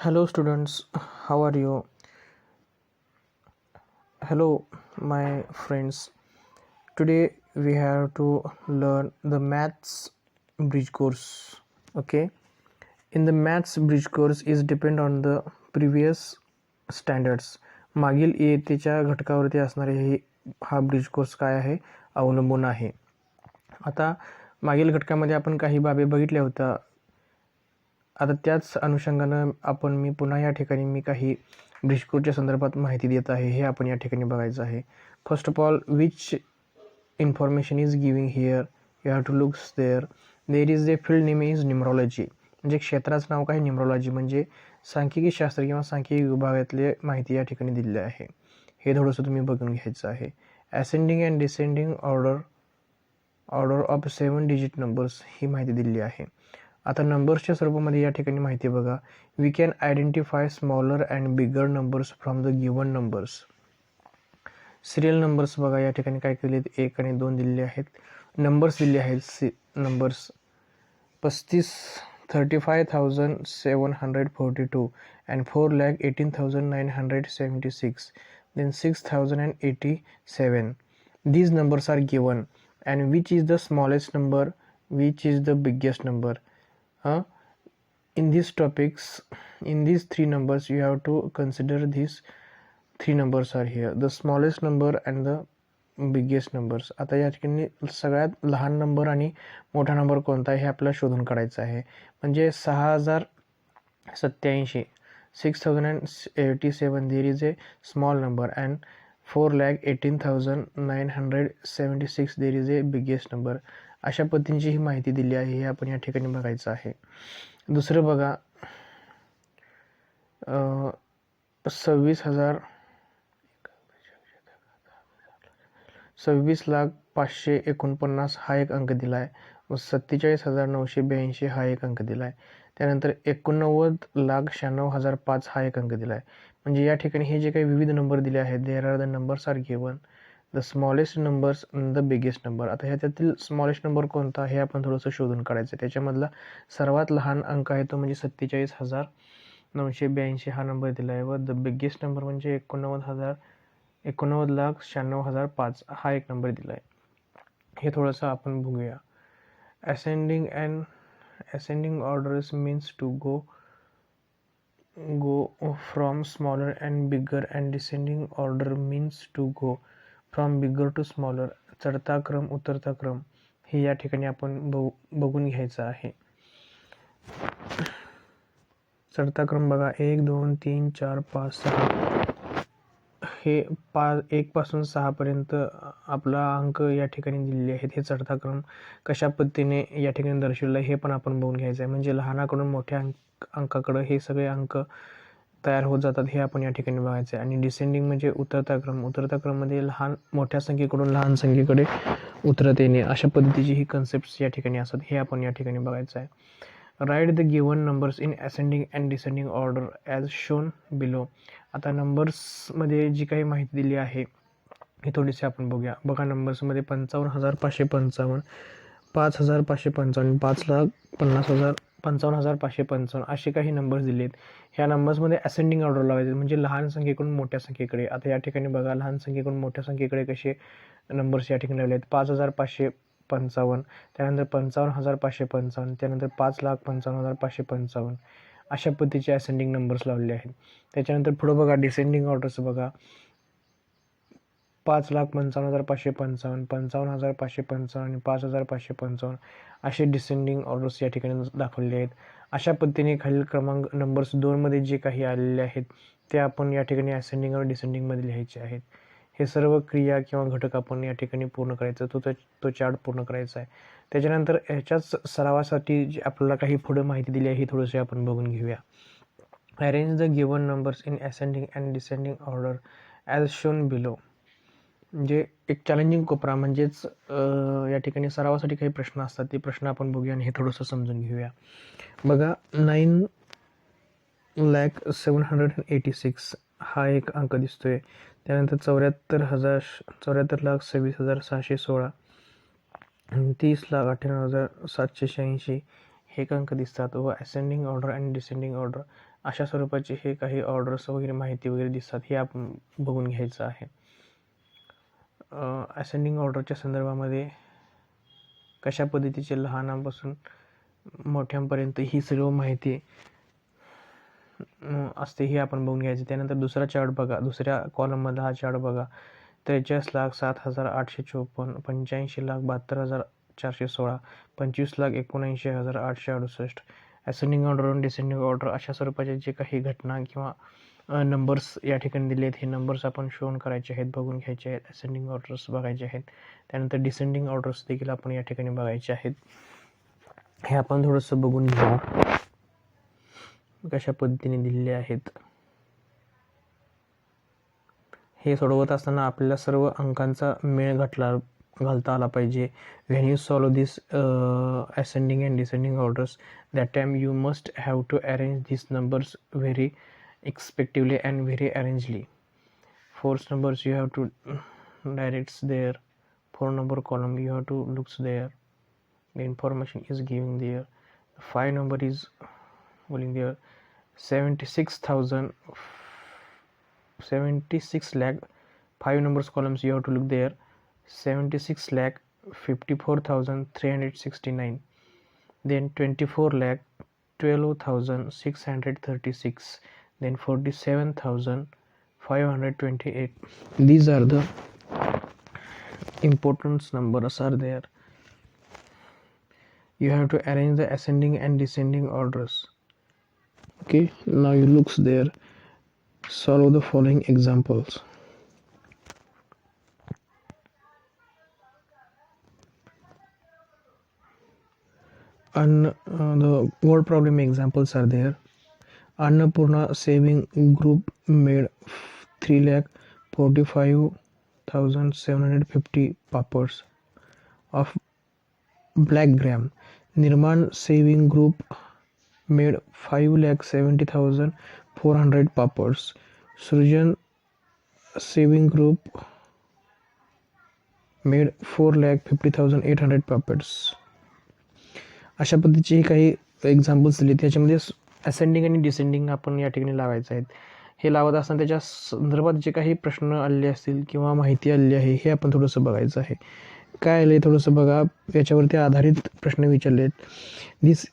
Hello students, how are you? Hello my friends. Today we have to learn the maths bridge course. Okay. In the maths bridge course is depend on the previous standards. मागील इयत्तेच्या घटकावरती असणारे हा bridge course काय आहे अवलंबून आहे. आता मागील घटकामध्ये आपण काही बाबी बघितल्या होत्या. आता त्याच अनुषंगानं मी पुन्हा या ठिकाणी मी काही ब्रिज कोर्सच्या संदर्भात माहिती देत आहे. हे आपण या ठिकाणी बघायचं आहे. First of all which information is giving here you have to looks there is a field name is numerology. म्हणजे क्षेत्राचं नाव काय न्यूमरॉलॉजी म्हणजे सांख्यिकी शास्त्र किंवा सांख्यिकी विभागातले माहिती या ठिकाणी दिलेली आहे. हे थोडंसं तुम्ही बघून घ्यायचं आहे. Ascending and descending order of 7 digit numbers ही माहिती दिलेली आहे. आता नंबर्सच्या स्वरूपामध्ये या ठिकाणी माहिती बघा. We can identify smaller and bigger numbers from the given numbers. Serial numbers बघा या ठिकाणी काय केले 1 आणि 2 दिलेले आहेत. नंबर्स दिले आहेत numbers 35,742 and 4,18,976, then 6,087. These numbers are given and which is the smallest number, which is the biggest number. In these topics, in these three numbers you have to consider these three numbers are here, the smallest number and the biggest numbers. आता या ठिकाणी सगळ्यात लहान number आणि मोठा number कोणता आहे हे आपल्याला शोधून काढायचं आहे. म्हणजे 6,087 6,087 देर is A small number and 4,18,976 there is A biggest number. अशा पद्धतीची ही माहिती दिली आहे. हे आपण या ठिकाणी बघायचं आहे. दुसरं बघा 26,549 हा एक अंक दिला आहे व 47,982 हा एक अंक दिला आहे. त्यानंतर 89,96,005 हा एक अंक दिला आहे. म्हणजे या ठिकाणी हे जे काही विविध नंबर दिले आहेत there are the numbers are given the smallest numbers the biggest number. आता ह्याच्यातील स्मॉलेस्ट नंबर कोणता हे आपण थोडंसं शोधून काढायचं. त्याच्यामधला सर्वात लहान अंक आहे तो म्हणजे 47,982 हा नंबर दिला आहे व द बिगेस्ट नंबर म्हणजे 89,96,005 हा एक नंबर दिला आहे. हे थोडंसं आपण बघूया. Ascending orders means to go from smaller and bigger and descending order means to go from bigger to smaller. चढता क्रम उतरता क्रम हे या ठिकाणी आपण बघून घ्यायचं आहे. चढता क्रम बघा 1 2 3 4 5 6 हे 1 पासून 6 पर्यंत आपला अंक या ठिकाणी दिलेले आहेत. हे चढता क्रम कशा पद्धतीने या ठिकाणी दर्शवलेला आहे हे पण आपण बघून घ्यायचं आहे. म्हणजे लहानाकडून मोठ्या अंकाकडे हे सगळे अंक तयार होत जातात हे आपण या ठिकाणी बघायचं आहे. आणि डिसेंडिंग म्हणजे उतरता क्रममध्ये मोठ्या संख्येकडून लहान संख्येकडे उतरत येणे अशा पद्धतीची ही कन्सेप्ट या ठिकाणी असतात. हे आपण या ठिकाणी बघायचं आहे. Write the given numbers in ascending and descending order as shown below. आता नंबर्समध्ये जी काही माहिती दिली आहे ही थोडीशी आपण बघूया. बघा नंबर्समध्ये 55,555 5,555 5,50,000 55,555 असे काही नंबर्स दिलेत. ह्या नंबर्समध्ये असेंडिंग ऑर्डर लावायचे म्हणजे लहान संख्येकडून मोठ्या संख्येकडे. आता या ठिकाणी बघा लहान संख्येकडून मोठ्या संख्येकडे कसे नंबर्स या ठिकाणी लावले आहेत. 5,555 त्यानंतर 55,555 त्यानंतर 5,55,555 अशा पद्धतीचे असेंडिंग नंबर्स लावलेले आहेत. त्याच्यानंतर पुढं बघा डिसेंडिंग ऑर्डर्स बघा 5,55,555 55,555 आणि 5,555 असे डिसेंडिंग ऑर्डर्स या ठिकाणी दाखवलेले आहेत. अशा पद्धतीने खालील क्रमांक नंबर्स 2 मध्ये जे काही आलेले आहेत ते आपण या ठिकाणी असेंडिंग आणि डिसेंडिंगमध्ये लिहायचे आहेत. हे सर्व क्रिया किंवा घटक आपण या ठिकाणी पूर्ण करायचं तो चार्ट पूर्ण करायचा आहे. त्याच्यानंतर ह्याच्याच सरावासाठी जी आपल्याला काही पुढे माहिती दिली आहे ही थोडीशी आपण बघून घेऊया. Arrange the given numbers in ascending and descending order as shown below. म्हणजे एक चॅलेंजिंग कोपरा म्हणजेच या ठिकाणी सरावासाठी काही प्रश्न असतात ते प्रश्न आपण बघूया आणि हे थोडंसं समजून घेऊया. बघा 9,786 हा एक अंक दिसतोय. त्यानंतर 74,26,616 30,98,786 हे अंक दिसतात व असेंडिंग ऑर्डर आणि डिसेंडिंग ऑर्डर अशा स्वरूपाचे हे काही ऑर्डर्स वगैरे माहिती वगैरे दिसतात, हे आपण बघून घ्यायचं आहे. असेंडिंग ऑर्डरच्या संदर्भामध्ये कशा पद्धतीचे लहानापासून मोठ्यांपर्यंत ही सर्व माहिती असते, ही आपण बघून घ्यायची. त्यानंतर दुसरा चार्ट बघा, दुसऱ्या कॉलममधला हा चार्ट बघा. 43,07,854, 85,72,416, 25,79,868. असेंडिंग ऑर्डर आणि डिसेंडिंग ऑर्डर अशा स्वरूपाचे जे काही घटना किंवा नंबर्स या ठिकाणी दिले आहेत, हे नंबर्स आपण शोन करायचे आहेत, बघून घ्यायचे आहेत. असेंडिंग ऑर्डर्स बघायचे आहेत. त्यानंतर डिसेंडिंग ऑर्डर्स देखील आपण या ठिकाणी बघायचे आहेत. हे आपण थोडंसं बघून घेऊ कशा पद्धतीने दिलेले आहेत. हे सोडवत असताना आपल्याला सर्व अंकांचा मेळ घालता आला पाहिजे. When you solve this ascending and descending orders, that time you must have to arrange this numbers very expectively and very arrangedly. 4 numbers you have to directs there, 4 number column you have to looks there, the information is giving there, 5 number is holding there, 76 lakh 5 numbers columns you have to look there, 76 lakh 54,369, then 24 lakh 12,636, then 47,528. These are the important numbers are there. You have to arrange the ascending and descending orders. Okay, now you looks there, solve the following examples. And the word problem examples are there. Annapurna saving group made 3,45,750 papads of black gram. Nirman saving group made 5,70,400 papads. Srujan saving group made 4,50,800 papads. अशा पद्धतीचे काही examples दिले. त्याच्यामध्ये ascending आणि descending आपण या ठिकाणी लावायचं आहेत. हे लावत असताना त्याच्या संदर्भात जे काही प्रश्न आलेले असतील किंवा माहिती आलेली आहे, हे आपण थोडंसं बघायचं आहे. काय आलं आहे थोडंसं बघा, याच्यावरती आधारित प्रश्न विचारले आहेत. This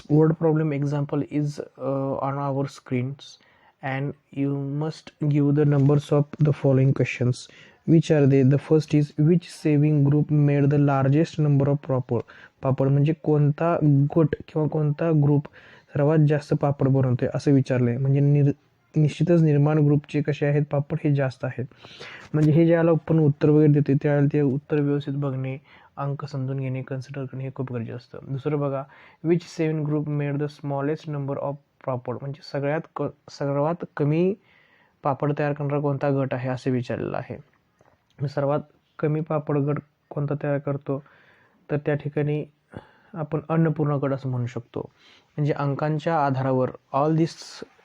word problem example is on our screens and you must give the numbers of the following questions. Which are they? The first is which saving group made the largest number of papad. म्हणजे कोणता गट किंवा कोणता group सर्वात जास्त पापड बनवतोय असं विचारलंय. म्हणजे निश्चितच निर्माण ग्रुपचे कसे आहेत पापड हे जास्त आहेत. म्हणजे हे ज्याला आपण उत्तर वगैरे देते त्यावेळेला ते उत्तर व्यवस्थित बघणे, अंक समजून घेणे, कन्सिडर करणे हे खूप गरजेचं असतं. दुसरं बघा, which 7 group made the smallest number of papad. म्हणजे सर्वात कमी पापड तयार करणारा कोणता गट आहे असे विचारलेलं आहे. सर्वात कमी पापड गट कोणता तयार करतो, तर त्या ठिकाणी आपण अन्नपूर्णा गट असं म्हणू शकतो. म्हणजे अंकांच्या आधारावर all this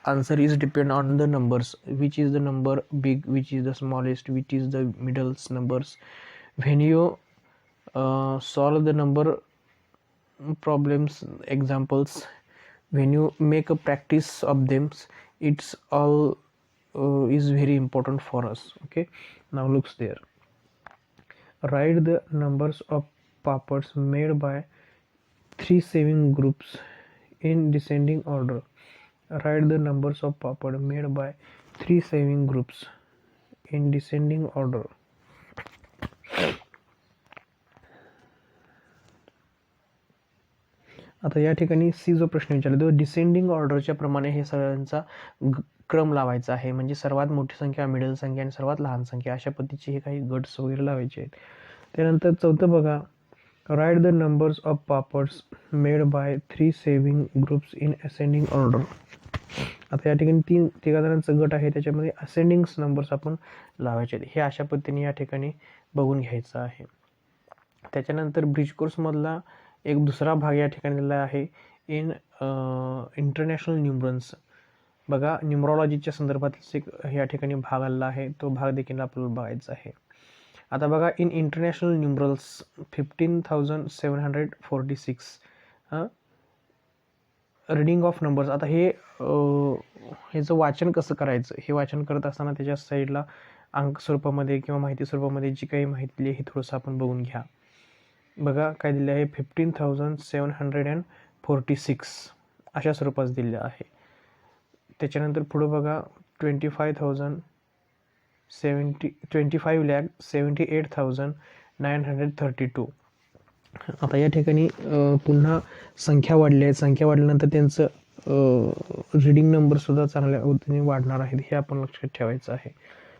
answer is depend on the numbers. Which is the number big, which is the smallest, which is the middles numbers. When you solve the number problems examples, when you make a practice of them, it's all is very important for us. Okay, now looks there, write the numbers of papads made by 3 saving groups in descending order. Write the numbers of papad made by 3 saving groups in descending order. आता या ठिकाणी C जो प्रश्न विचारला तो descending ऑर्डरच्या प्रमाणे हे सगळ्यांचा क्रम लावायचा आहे. म्हणजे सर्वात मोठी संख्या, मिडल संख्या आणि सर्वात लहान संख्या अशा पद्धतीचे हे काही गट्स वगैरे लावायचे आहेत. त्यानंतर चौथं बघा, write the numbers of papads made by 3 saving groups in ascending order. आता या ठिकाणी तिघा जणांचा गट आहे, त्याच्यामध्ये असेंडिंग नंबर्स आपण लावायचे आहेत. हे अशा पद्धतीने या ठिकाणी बघून घ्यायचं आहे. त्याच्यानंतर ब्रिज कोर्समधला एक दुसरा भाग या ठिकाणी दिला आहे, इन इंटरनॅशनल न्यूमरल्स. बघा, न्यूमरॉलॉजीच्या संदर्भात एक या ठिकाणी भाग आलेला आहे, तो भाग देखील आपल्याला बघायचा आहे. आता बघा, in international numerals 15,746. Reading of numbers. आता ह्याचं वाचन कसं करायचं, हे वाचन करत असताना त्याच्या साईडला अंक स्वरूपामध्ये किंवा माहिती स्वरूपामध्ये जी काही माहिती दिली हे थोडंसं आपण बघून घ्या. बघा काय दिलं आहे, 15,746 अशा स्वरूपात दिलं आहे. त्याच्यानंतर पुढं बघा 25,78,932. आता या ठिकाणी पुन्हा संख्या वाढल्या आहेत. संख्या वाढल्यानंतर त्यांचं रीडिंग नंबरसुद्धा चांगल्या पद्धतीने वाढणार आहेत, हे आपण लक्षात ठेवायचं आहे.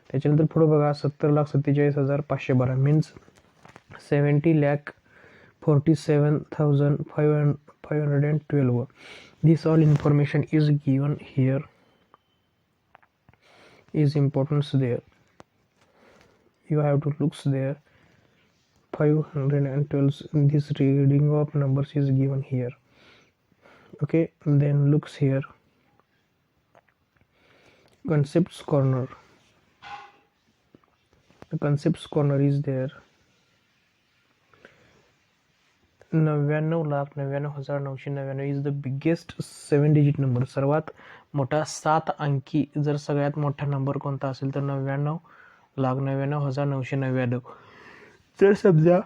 त्याच्यानंतर पुढं बघा 70,47,512 means 70,47,512. This all information is given here, is importance there. You have to look there. 512, this reading of numbers is given here. Okay, then looks here, concepts corner. The concepts corner is there. 99,99,999 is the biggest 7-digit number. सर्वात मोठा 7 अंकी जर सगळ्यात मोठा number कोणता असेल तर 99,99,999. जर समजा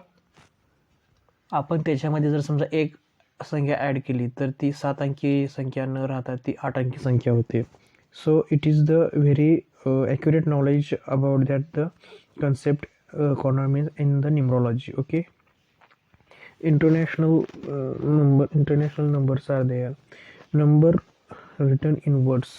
आपण त्याच्यामध्ये जर समजा एक संख्या ॲड केली तर ती 7 अंकी संख्या न राहता ती 8 अंकी संख्या होते. So it is the very accurate knowledge about that the concept corner means in the numerology. Okay, international numbers are there. Number written in words.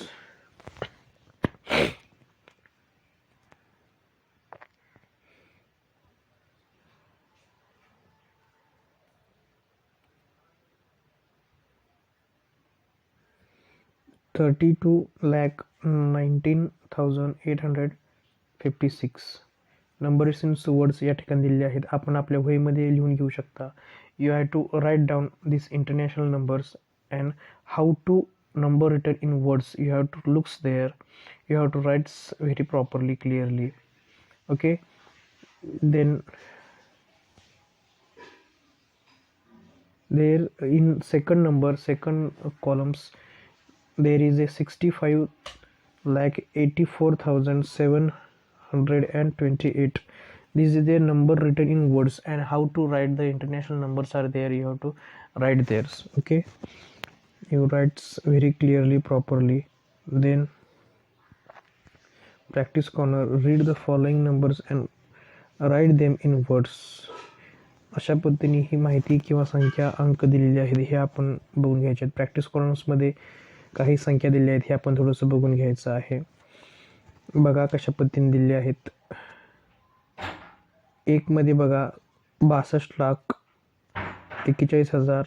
$32,19,856 numbers in words या ठिकाणी दिलेले आहेत. आपण आपल्या वहीमध्ये लिहून घेऊ शकता. You have to write down this international numbers and how to number written in words. You have to looks there, you have to write very properly, clearly. Okay, then there in second columns there is a 65,84,728. This is the number written in words, and how to write the international numbers are there. You have to write theirs. Okay, you write very clearly, properly. Then practice corner, read the following numbers and write them in words. अशा पद्धतीने ही माहिती किंवा संख्या अंक दिलेले आहेत हे आपण बघून घ्यायचे आहेत. प्रॅक्टिस कॉर्नर्समध्ये काही संख्या दिल्या आहेत हे आपण थोडंसं बघून घ्यायचं आहे. बघा कशा पद्धतीने दिले आहेत. 1 मध्ये बघा 62,41,000,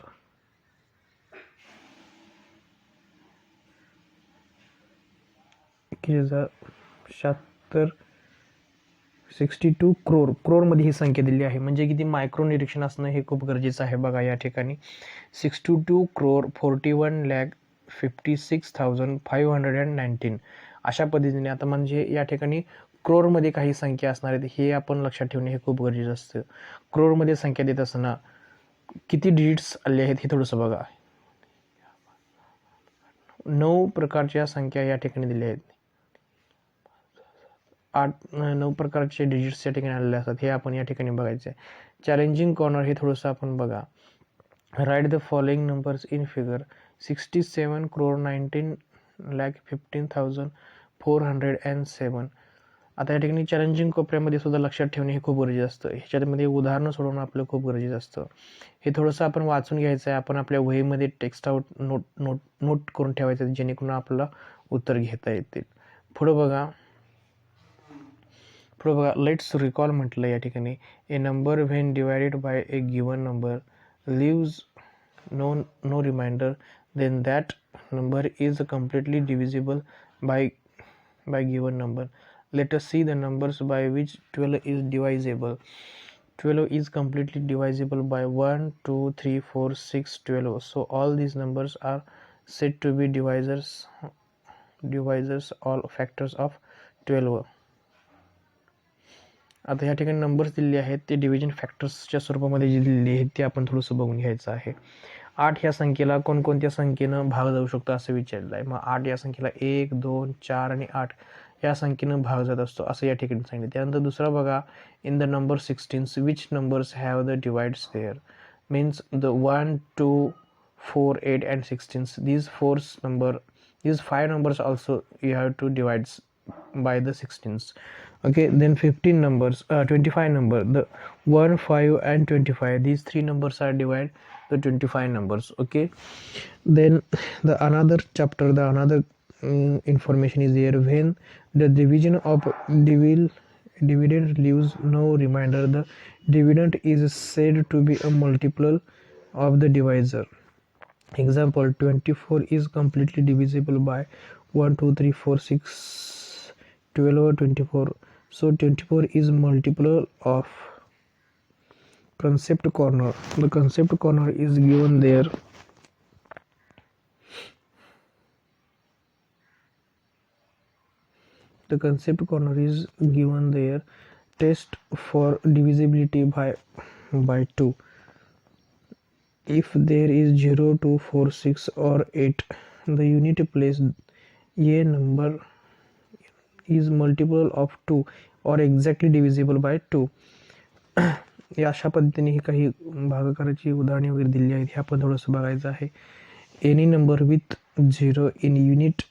62 क्रोर मध्ये ही संख्या दिली आहे. म्हणजे किती मायक्रो निरीक्षण असणं हे खूप गरजेचं आहे. बघा या ठिकाणी 62,41,56,519 अशा पद्धतीने. आता म्हणजे या ठिकाणी क्रोरमध्ये काही संख्या असणार आहेत हे आपण लक्षात ठेवणे हे खूप गरजेचं असतं. क्रोरमध्ये संख्या देत असताना किती डिजिट्स आले आहेत हे थोडंसं बघा. 9 प्रकारच्या संख्या या ठिकाणी दिल्या आहेत. 9 प्रकारचे डिजिट्स या ठिकाणी आलेले असतात हे आपण या ठिकाणी बघायचं आहे. चॅलेंजिंग कॉर्नर हे थोडंसं आपण बघा. Write the following numbers in figure. 67,19,15,407. आता या ठिकाणी चॅलेंजिंग कोपऱ्यामध्ये सुद्धा लक्षात ठेवणे हे खूप गरजेचं असतं. ह्याच्यामध्ये उदाहरणं सोडवणं आपलं खूप गरजेचं असतं. हे थोडंसं आपण वाचून घ्यायचं आहे. आपण आपल्या वहीमध्ये टेक्स्ट आउट नोट करून ठेवायचं आहे जेणेकरून आपल्याला उत्तर घेता येतील. पुढं बघा लेट्स रिकॉल म्हटलं या ठिकाणी. A number when divided by a given number leaves no remainder then that number is completely divisible by given number. Let us see the numbers by which 12 is divisible. 12 is completely divisible by 1, 2, 3, 4, 6, 12. So all these numbers are said to be divisors, all factors of 12. आता या ठिकाणी numbers दिलेले आहेत ते division फॅक्टर्सच्या स्वरूपामध्ये जे दिलेले आहेत ते आपण थोडंसं बघून घ्यायचं आहे. 8 या संख्येला कोणकोणत्या संख्येनं भाग जाऊ शकतो असं विचारलं आहे. मग 8 या संख्येला 1, 2, 4 आणि 8 या संख्येनं भाग जात असतो असं या ठिकाणी सांगितलं. त्यानंतर दुसरा बघा, in the number 16 which numbers have the divides there. Means the 1, 2, 4, 8 and 16. These 5 numbers also you have to divide by the 16s. Okay, then 15 numbers, 25 number, the 1, 5 and 25. These three numbers are divided the 25 numbers. Okay, then the another chapter, the another information is here. When the division of dividend leaves no remainder, the dividend is said to be a multiple of the divisor. Example, 24 is completely divisible by 1, 2, 3, 4, 6, 12 or 24. So 24 is multiple of concept corner. The concept corner is given there. The concept corner is given there. Test for divisibility by 2. If there is 0, 2, 4, 6 or 8, the unit place a number is multiple of 2 or exactly divisible by 2. या अशा पद्धतीने ही काही भागाकाराची उदाहरणे वगैरे दिली आहेत. हे आपण थोडंसं बघायचं आहे. Any number with 0 in unit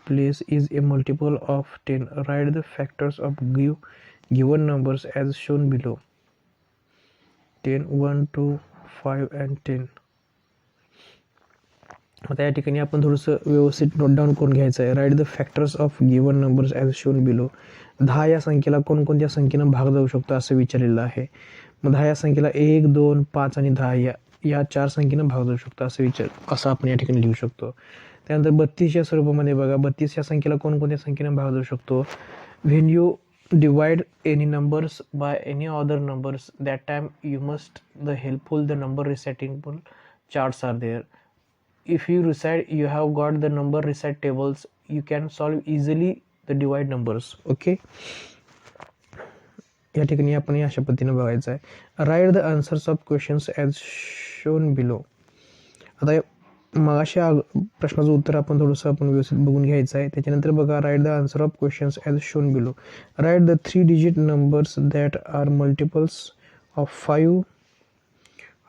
place is a multiple of 10. Right the factors of given numbers as shown below. 10, 1, 2, 5 and 10. आता या ठिकाणी आपण थोडंसं व्यवस्थित नोट डाऊन करून घ्यायचं आहे. Write the factors of given numbers as shown below. 10 या संख्येला कोणकोणत्या संख्येनं भाग जाऊ शकतो असं विचारलेलं आहे. मग 10 या संख्येला 1, 2, 5 आणि 10 या 4 संख्येनं भाग जाऊ शकतो असं आपण या ठिकाणी लिहू शकतो. त्यानंतर 32 या स्वरूपामध्ये बघा, 32 या संख्येला कोणकोणत्या संख्येनं भाग जाऊ शकतो. When you divide any numbers by any other numbers, that time you must the number resetting charts are there. If you recite, you have got the number reset tables, you can solve easily the divide numbers. Okay, या ठिकाणी आपण या अशा पद्धतीने बघायचं आहे. Write the answers of questions as shown below. आता मग अशा प्रश्नाचं उत्तर आपण थोडंसं व्यवस्थित बघून घ्यायचं आहे. त्याच्यानंतर बघा, write the answer of questions as shown below. Write the 3 digit numbers that are multiples of 5,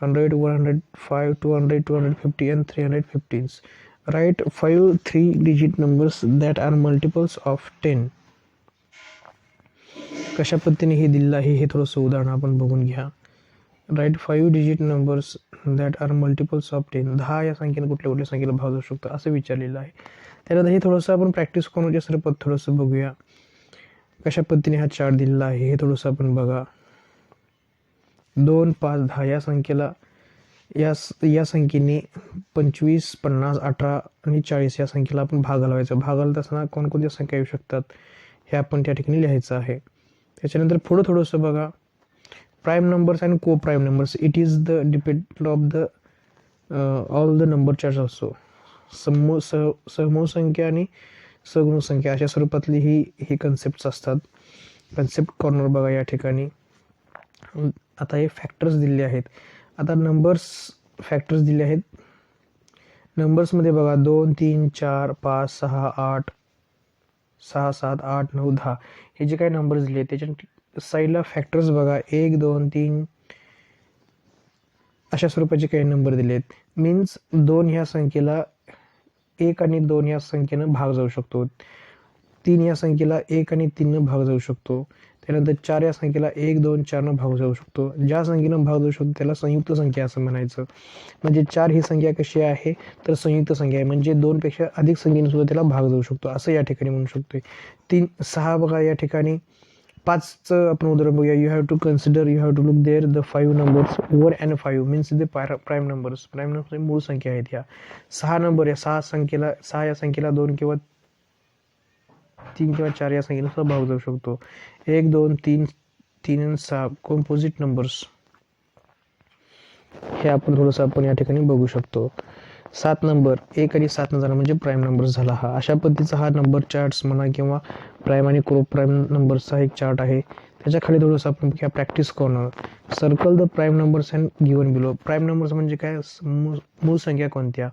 100, 105, 200, 250 and 315. Write 5 3 digit numbers that are multiples of 10. कशा पद्धतीने हे दिलेलं आहे हे थोडंसं उदाहरण आपण बघून घ्या. Write 5 digit numbers that are multiples of 10. 10 या संख्येने कुठल्या संख्येला भाग जाऊ शकतो असं विचारलेलं आहे. त्यानंतर हे थोडंसं आपण प्रॅक्टिस करून जे स्वरूपात थोडंसं बघूया. कशा पद्धतीने हा चार्ट दिलेला आहे हे थोडंसं आपण बघा. 2, 5, 10 या संख्येला या संख्येने 25, 50, 18 आणि 40 या संख्येला आपण भाग घालवायचा. भाग घालत असताना कोणकोणत्या संख्या येऊ शकतात हे आपण त्या ठिकाणी लिहायचं आहे. त्याच्यानंतर पुढं थोडंसं बघा, प्राईम नंबर्स अँड को prime numbers. It is the depend of the all the number charts also. समूह संख्या आणि सगुण संख्या अशा स्वरूपातली ही कन्सेप्ट असतात. कन्सेप्ट कॉर्नर बघा या ठिकाणी. आता हे फॅक्टर्स दिले आहेत. आता नंबर्स फॅक्टर्स दिले आहेत. नंबर्समध्ये बघा 2, 3, 4, 5, 6, 8, 6, 7, 8, 9, 10 हे जे काही नंबर्स दिले त्याच्या साईडला फॅक्टर्स बघा 1, 2, 3 अशा स्वरूपाचे काही नंबर दिले आहेत. मीन्स 2 ह्या संख्येला 1 आणि 2 या संख्येनं भाग जाऊ शकतो. 3 या संख्येला 1 आणि 3 भाग जाऊ शकतो. त्यानंतर 4 या संख्येला 1, 2, 4 भाग जाऊ शकतो. ज्या संख्येनं भाग जाऊ शकतो त्याला संयुक्त संख्या असं म्हणायचं. म्हणजे 4 ही संख्या कशी आहे तर संयुक्त संख्या आहे. म्हणजे 2 पेक्षा अधिक संख्येने सुद्धा त्याला भाग जाऊ शकतो असं या ठिकाणी म्हणू शकतोय. 3, 6 बघा या ठिकाणी. 5चं आपण उदाहरण बघूया. You have to look there the 5 numbers over and 5 means the prime numbers. Prime number मूळ संख्या आहेत ह्या. 6 नंबर या 6 या संख्येला 2 किंवा 3 किंवा 4 या संख्येला सुद्धा भाग जाऊ शकतो. 1, 2, 3, 3 आणि 6 कॉम्पोजिट नंबर्स हे आपण थोडंसं या ठिकाणी बघू शकतो. 7 नंबर 1 आणि 7 झाला म्हणजे प्राईम नंबर झाला हा. अशा पद्धतीचा हा नंबर चार्ट्स म्हणा किंवा प्राईम आणि क्रो प्राईम नंबर्सचा एक चार्ट आहे. त्याच्या खाली थोडंसं आपण प्रॅक्टिस करणार. Circle the prime numbers and given below. Prime numbers म्हणजे काय, मूळ संख्या कोणत्या,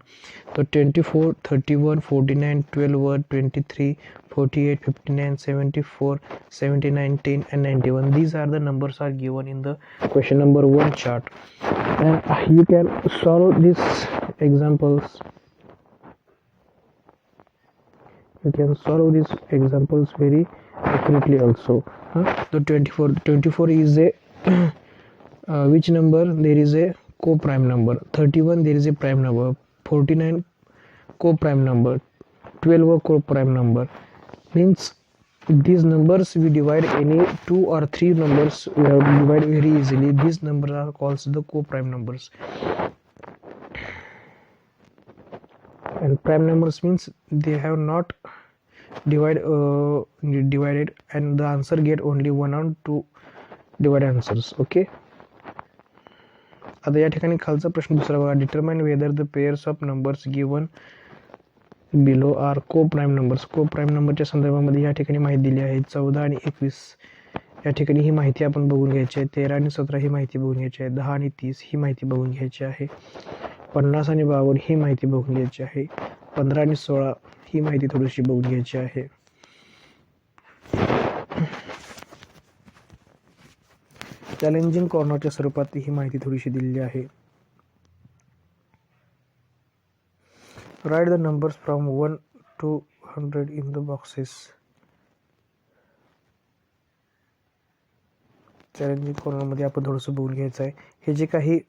तर 24, 31, 49, 12, 23, 48, 59, 74, 79, 10 and 91. These are the numbers are given in the question number 1 chart, and you can solve these examples. You can solve these examples very accurately also. The 24 is a which number, there is a co-prime number. 31 there is a prime number. 49 co-prime number. 12 co-prime number. Means these numbers we divide any 2 or 3 numbers, we have to divide very easily. These numbers are called the co-prime numbers. And prime numbers means they have not divided and the answer get only 1 or 2 divided answers. Okay. आता या ठिकाणी खालचा प्रश्न दुसरा बघा. Determine whether the pairs of numbers given below are coprime numbers. Coprime नंबरच्या संदर्भामध्ये या ठिकाणी माहिती दिली आहे. 14 आणि 21 या ठिकाणी ही माहिती आपण बघून घ्यायची आहे. 13 आणि 17 ही माहिती बघून घ्यायची आहे. 10 आणि 30 ही माहिती बघून घ्यायची आहे. 50 आणि 52 ही माहिती बघून घ्यायची आहे. 15 आणि 16 ही माहिती थोडीशी बघून घ्यायची आहे. चॅलेंजिंग कॉर्नरच्या स्वरूपात ही माहिती थोडीशी दिलेली आहे. Write the numbers from 1 to 100 in the boxes. Challenging कॉर्नरमध्ये आपण थोडंसं बघून घ्यायचं आहे. हे जे काही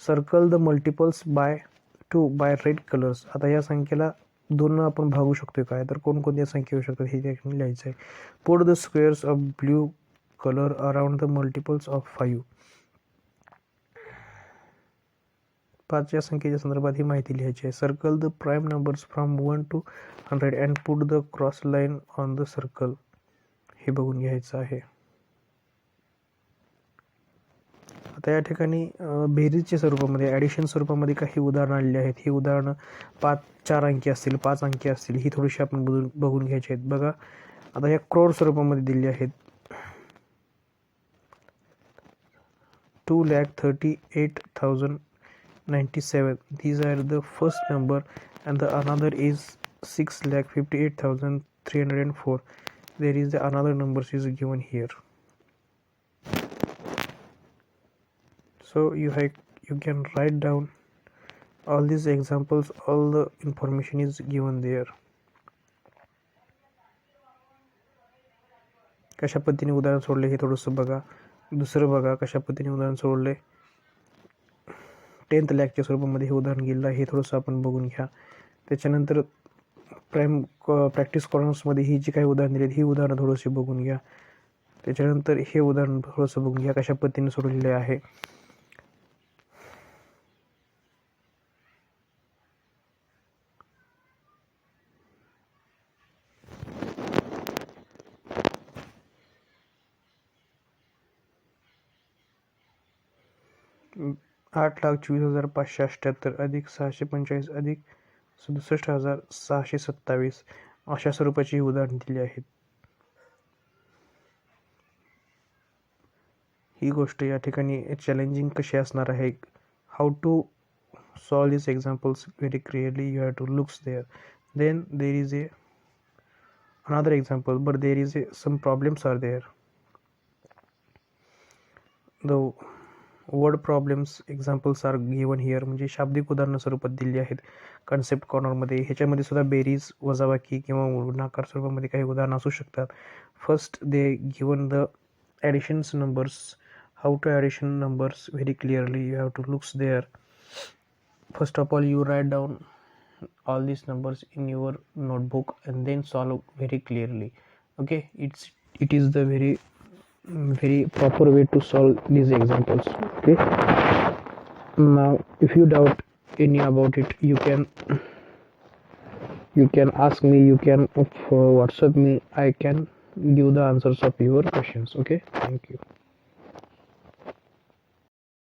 circle the multiples by 2 by red colours. आता या संख्येला 2 आपण भागू शकतो काय, तर कोणकोणत्या संख्या येऊ शकतात हे ठिकाणी लिहायचं आहे. Put the squares of blue color around the multiples of 5. 5 या संख्येच्या संदर्भात ही माहिती लिहायची आहे. Circle the prime numbers from 1 to 100 and put the cross line on the circle. हे बघून घ्यायचं आहे. आता या ठिकाणी बेरीजच्या स्वरूपामध्ये, ॲडिशन स्वरूपामध्ये काही उदाहरणं आलेली आहेत. ही उदाहरणं 4 अंकी असतील, 5 अंकी असतील, ही थोडीशी आपण बघून घ्यायची आहेत. बघा आता या क्रोड स्वरूपामध्ये दिली आहेत. 2,38,097. These are the first number, and the another is 6,58,304. There is the another numbers is given here. So you can write down all these examples. All the information is given there. कशा पद्धतीने उदाहरण सोडले हे थोडंसं बघा. दुसरं बघा कशा पद्धतीने उदाहरण सोडले. 10th लॅकच्या स्वरूपामध्ये हे उदाहरण गेलं आहे. हे थोडंसं आपण बघून घ्या. त्याच्यानंतर प्रॅक्टिस कॉर्नर्समध्ये ही जी काही उदाहरण दिली ही उदाहरणं थोडंशी बघून घ्या. त्याच्यानंतर हे उदाहरण थोडंसं बघून घ्या कशा पद्धतीने सोडलेले आहे. $8,24,578 अधिक 645 अधिक 67,627 अशा स्वरूपाची उदाहरण दिली आहेत. ही गोष्ट या ठिकाणी चॅलेंजिंग कशी असणार आहे. How to solve this examples very clearly. You have to looks there. Then there is a another example, but there is some problems are there. The word problems examples are given here. म्हणजे शाब्दिक उदाहरण स्वरूपात दिली आहेत concept कॉर्नरमध्ये. ह्याच्यामध्ये सुद्धा बेरीज, वजाबाकी किंवा गुणाकार स्वरूपामध्ये काही उदाहरणं असू शकतात. First they given the additions numbers. How to addition numbers very clearly. You have to looks there. First of all you write down all these numbers in your notebook and then solve very clearly. Okay, it is the very proper way to solve these examples. Okay, now if you doubt any about it, you can ask me, you can WhatsApp me. I can give the answers of your questions. Okay, thank you.